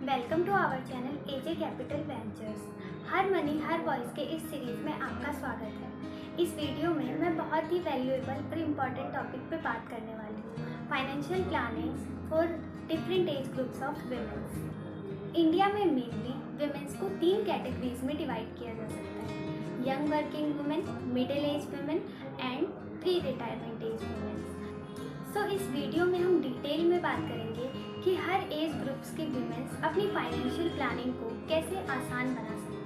Welcome to our channel AJ capital ventures. हर money हर voice के इस सीरीज में आपका स्वागत है। इस वीडियो में मैं बहुत ही वैल्यूएबल और इम्पॉर्टेंट टॉपिक पे बात करने वाली हूँ, financial planning for different age groups of womens. India में मेनली विमेंस को 3 कैटेगरीज में डिवाइड किया जा सकता है: young working women, middle age women and pre retirement age women. So इस वीडियो में हम डिटेल में बात करेंगे कि हर एज ग्रुप्स के वुमेन्स अपनी फाइनेंशियल प्लानिंग को कैसे आसान बना सकते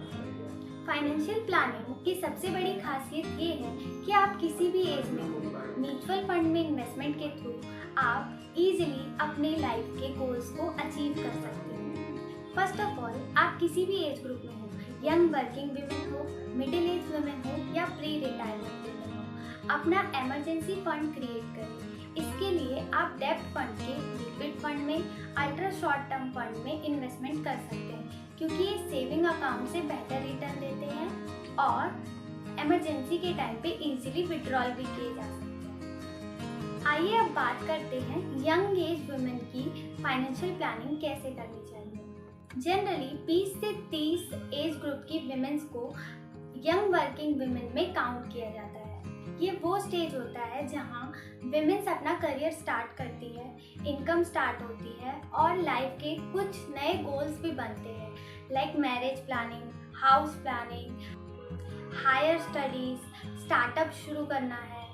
हैं। फाइनेंशियल प्लानिंग की सबसे बड़ी खासियत ये है कि आप किसी भी एज में हो, म्यूचुअल फंड में इन्वेस्टमेंट के थ्रू आप इजीली अपने लाइफ के गोल्स को अचीव कर सकते हैं। फर्स्ट ऑफ ऑल, आप किसी भी एज ग्रुप में हो, यंग वर्किंग वुमेन हो, मिडिल एज वुमेन हो या प्री रिटायरमेंट वुमेन हो, अपना इमरजेंसी फंड क्रिएट करें। इसके लिए आप डेब्ट फंड के लिक्विड फंड में, अल्ट्रा शॉर्ट टर्म फंड में इन्वेस्टमेंट कर सकते हैं, क्योंकि ये सेविंग अकाउंट से बेहतर रिटर्न देते हैं और इमरजेंसी के टाइम पे इजीली विड्रॉल भी किए जा सकते हैं। आइए अब बात करते हैं यंग एज वुमेन की फाइनेंशियल प्लानिंग कैसे करनी चाहिए। जनरली 20 से 30 एज ग्रुप की वुमेन्स को यंग वर्किंग वुमेन में काउंट किया जाता है। ये वो स्टेज होता है जहाँ विमेंस अपना करियर स्टार्ट करती है, इनकम स्टार्ट होती है और लाइफ के कुछ नए गोल्स भी बनते हैं, like marriage planning, house planning, higher studies, startup शुरू करना है।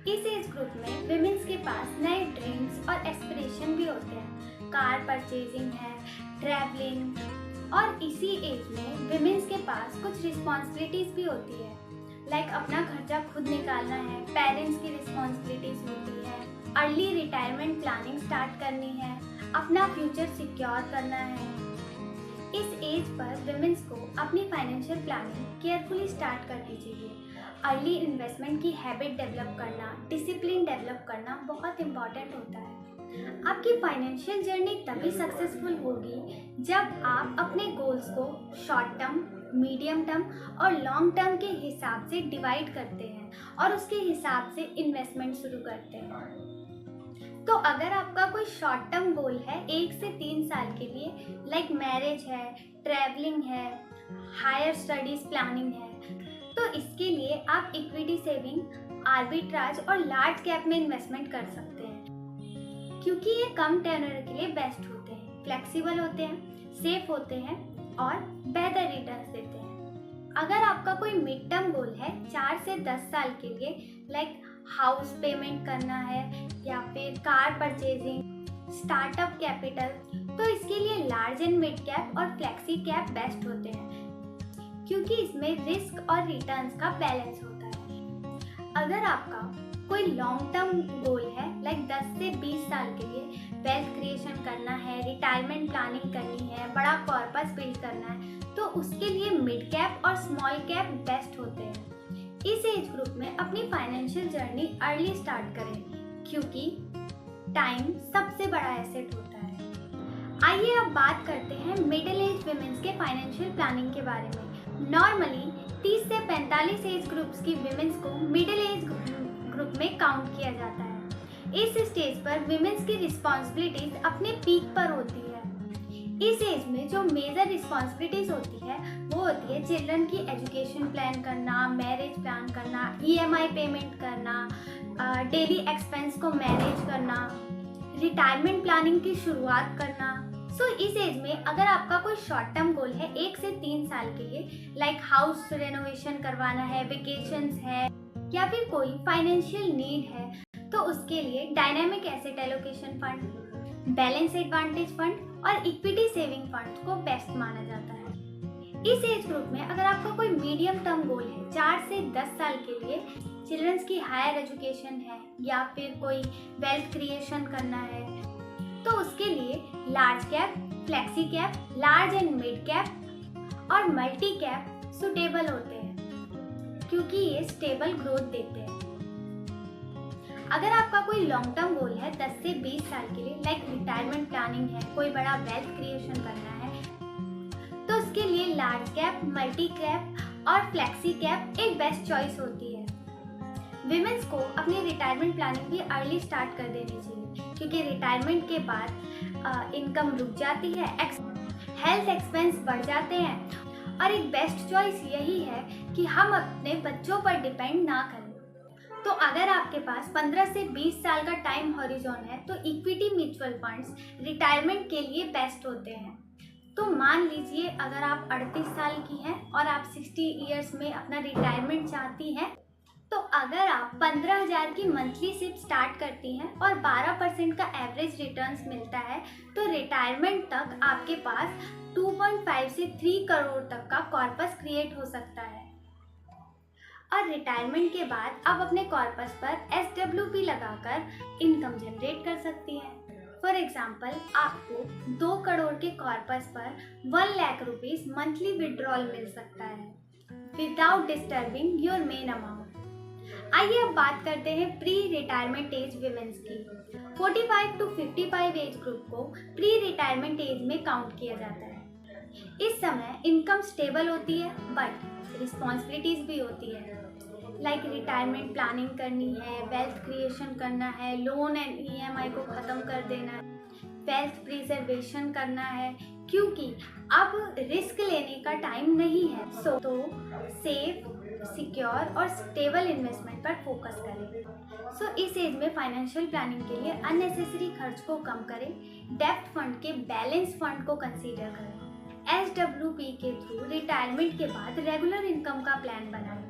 इस एज ग्रुप में विमेंस के पास नए ड्रीम्स और एस्पिरेशन भी होते हैं, कार परचेजिंग है, ट्रैवलिंग। और इसी एज में विमेंस के पास कुछ रिस्पॉन्सिबिलिटीज भी होती है, लाइक अपना खर्चा खुद निकालना है, पेरेंट्स की रिस्पॉन्सिबिलिटीज होती है, अर्ली रिटायरमेंट प्लानिंग स्टार्ट करनी है, अपना फ्यूचर सिक्योर करना है। इस एज पर विमेंस को अपनी फाइनेंशियल प्लानिंग केयरफुली स्टार्ट करनी चाहिए। अर्ली इन्वेस्टमेंट की हैबिट डेवलप करना, डिसिप्लिन डेवलप करना बहुत इम्पॉर्टेंट होता है। आपकी फाइनेंशियल जर्नी तभी सक्सेसफुल होगी जब आप अपने गोल्स को शॉर्ट टर्म, मीडियम टर्म और लॉन्ग टर्म के हिसाब से डिवाइड करते हैं और उसके हिसाब से इन्वेस्टमेंट शुरू करते हैं। तो अगर आपका कोई शॉर्ट टर्म गोल है 1 से 3 साल के लिए, लाइक मैरिज है, ट्रैवलिंग है, हायर स्टडीज प्लानिंग है, तो इसके लिए आप इक्विटी सेविंग, आर्बिट्राज और लार्ज कैप में इन्वेस्टमेंट कर सकते हैं, क्योंकि ये कम टेन्योर के लिए बेस्ट होते हैं, फ्लेक्सिबल होते हैं, सेफ होते हैं और बेहतर रिटर्न्स देते हैं। अगर आपका कोई मिड टर्म गोल है 4 से 10 साल के लिए, लाइक हाउस पेमेंट करना है या फिर कार परचेजिंग, स्टार्टअप कैपिटल, तो इसके लिए लार्ज एंड मिड कैप और फ्लेक्सी कैप बेस्ट होते हैं, क्योंकि इसमें रिस्क और रिटर्न्स का बैलेंस होता है। अगर आपका कोई लॉन्ग टर्म गोल है, लाइक 10 से 20 साल के लिए वेल्थ क्रिएशन करना है, रिटायरमेंट प्लानिंग करनी है, बड़ा कॉर्पस बिल्ड करना है, तो उसके लिए मिड कैप और स्मॉल कैप बेस्ट होते हैं। इस एज ग्रुप में अपनी फाइनेंशियल जर्नी अर्ली स्टार्ट करें, क्योंकि टाइम सबसे बड़ा एसेट होता है। आइए अब बात करते हैं मिडिल एज वुमेन्स के फाइनेंशियल प्लानिंग के बारे में। नॉर्मली 30 से 45 एज ग्रुप्स की वुमेन्स को मिडिल एज ग्रुप में काउंट किया जाता है। इस स्टेज पर विमेंस की रिस्पॉन्सिबिलिटीज अपने पीक पर होती है। इस एज में जो मेजर रिस्पॉन्सिबिलिटीज होती है वो होती है चिल्ड्रन की एजुकेशन प्लान करना, मैरिज प्लान करना, EMI पेमेंट करना, डेली एक्सपेंस को मैनेज करना, रिटायरमेंट प्लानिंग की शुरुआत करना। सो इस एज में अगर आपका कोई शॉर्ट टर्म गोल है 1 से 3 साल के लिए, लाइक हाउस रेनोवेशन करवाना है, वेकेशंस है या फिर कोई फाइनेंशियल नीड है, तो उसके लिए dynamic asset allocation fund, balance advantage fund और इक्विटी सेविंग फंड को बेस्ट माना जाता है। इस एज ग्रुप में अगर आपका कोई मीडियम टर्म गोल है 4 से 10 साल के लिए, चिल्ड्रंस की हायर एजुकेशन है या फिर कोई वेल्थ क्रिएशन करना है, तो उसके लिए large cap, flexi cap, large and mid cap और मल्टी कैप सुटेबल होते हैं, क्योंकि ये स्टेबल ग्रोथ देते हैं। अगर आपका कोई लॉन्ग टर्म गोल है 10 से 20 साल के लिए, लाइक रिटायरमेंट प्लानिंग है, कोई बड़ा वेल्थ क्रिएशन करना है, तो उसके लिए लार्ज कैप, मल्टी कैप और फ्लेक्सी कैप एक बेस्ट चॉइस होती है। विमेंस को अपनी रिटायरमेंट प्लानिंग भी अर्ली स्टार्ट कर देनी चाहिए, क्योंकि रिटायरमेंट के बाद इनकम रुक जाती है, हेल्थ एक्सपेंस बढ़ जाते हैं, और एक बेस्ट चॉइस यही है कि हम अपने बच्चों पर डिपेंड ना करें। तो अगर आपके पास 15 से 20 साल का टाइम हॉरिजॉन है तो इक्विटी म्यूचुअल फंड्स रिटायरमेंट के लिए बेस्ट होते हैं। तो मान लीजिए अगर आप 38 साल की हैं और आप 60 इयर्स में अपना रिटायरमेंट चाहती हैं, तो अगर आप 15,000 की मंथली सिप स्टार्ट करती हैं और 12% का एवरेज रिटर्न्स मिलता है, तो रिटायरमेंट तक आपके पास 2.5 से 3 करोड़ तक का कॉर्पस क्रिएट हो सकता है। और रिटायरमेंट के बाद आप अपने कॉर्पस पर SWP लगाकर इनकम जनरेट कर सकती हैं। फॉर एग्जाम्पल, आपको 2 करोड़ के कॉर्पस पर 1 लाख रुपीज मंथली विड्रॉल मिल सकता है without disturbing your main amount. आइए अब बात करते हैं प्री रिटायरमेंट एज विमेंस की। 45 to 55 एज ग्रुप को प्री रिटायरमेंट एज में काउंट किया जाता है। इस समय इनकम स्टेबल होती है बट रिस्पॉन्सिबिलिटीज भी होती है, लाइक रिटायरमेंट प्लानिंग करनी है, वेल्थ क्रिएशन करना है, लोन एंड EMI को ख़त्म कर देना है, वेल्थ प्रिजर्वेशन करना है, क्योंकि अब रिस्क लेने का टाइम नहीं है। तो सेफ, सिक्योर और स्टेबल इन्वेस्टमेंट पर फोकस करें। इस एज में फाइनेंशियल प्लानिंग के लिए अननेसेसरी खर्च को कम करें, डेब्ट फंड के बैलेंस फंड को कंसीडर करें, SWP के थ्रू रिटायरमेंट के बाद रेगुलर इनकम का प्लान बनाएं,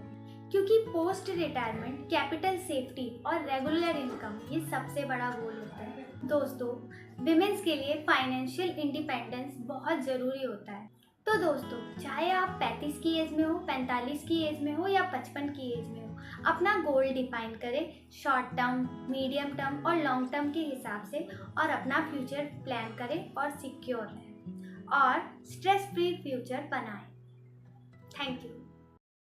क्योंकि पोस्ट रिटायरमेंट कैपिटल सेफ्टी और रेगुलर इनकम ये सबसे बड़ा गोल होता है। दोस्तों, विमेंस के लिए फाइनेंशियल इंडिपेंडेंस बहुत ज़रूरी होता है। तो दोस्तों, चाहे आप 35 की एज में हो, 45 की एज में हो या 55 की एज में हो, अपना गोल डिफाइन करें शॉर्ट टर्म, मीडियम टर्म और लॉन्ग टर्म के हिसाब से, और अपना फ्यूचर प्लान करें और सिक्योर रहें और स्ट्रेस फ्री फ्यूचर बनाएं।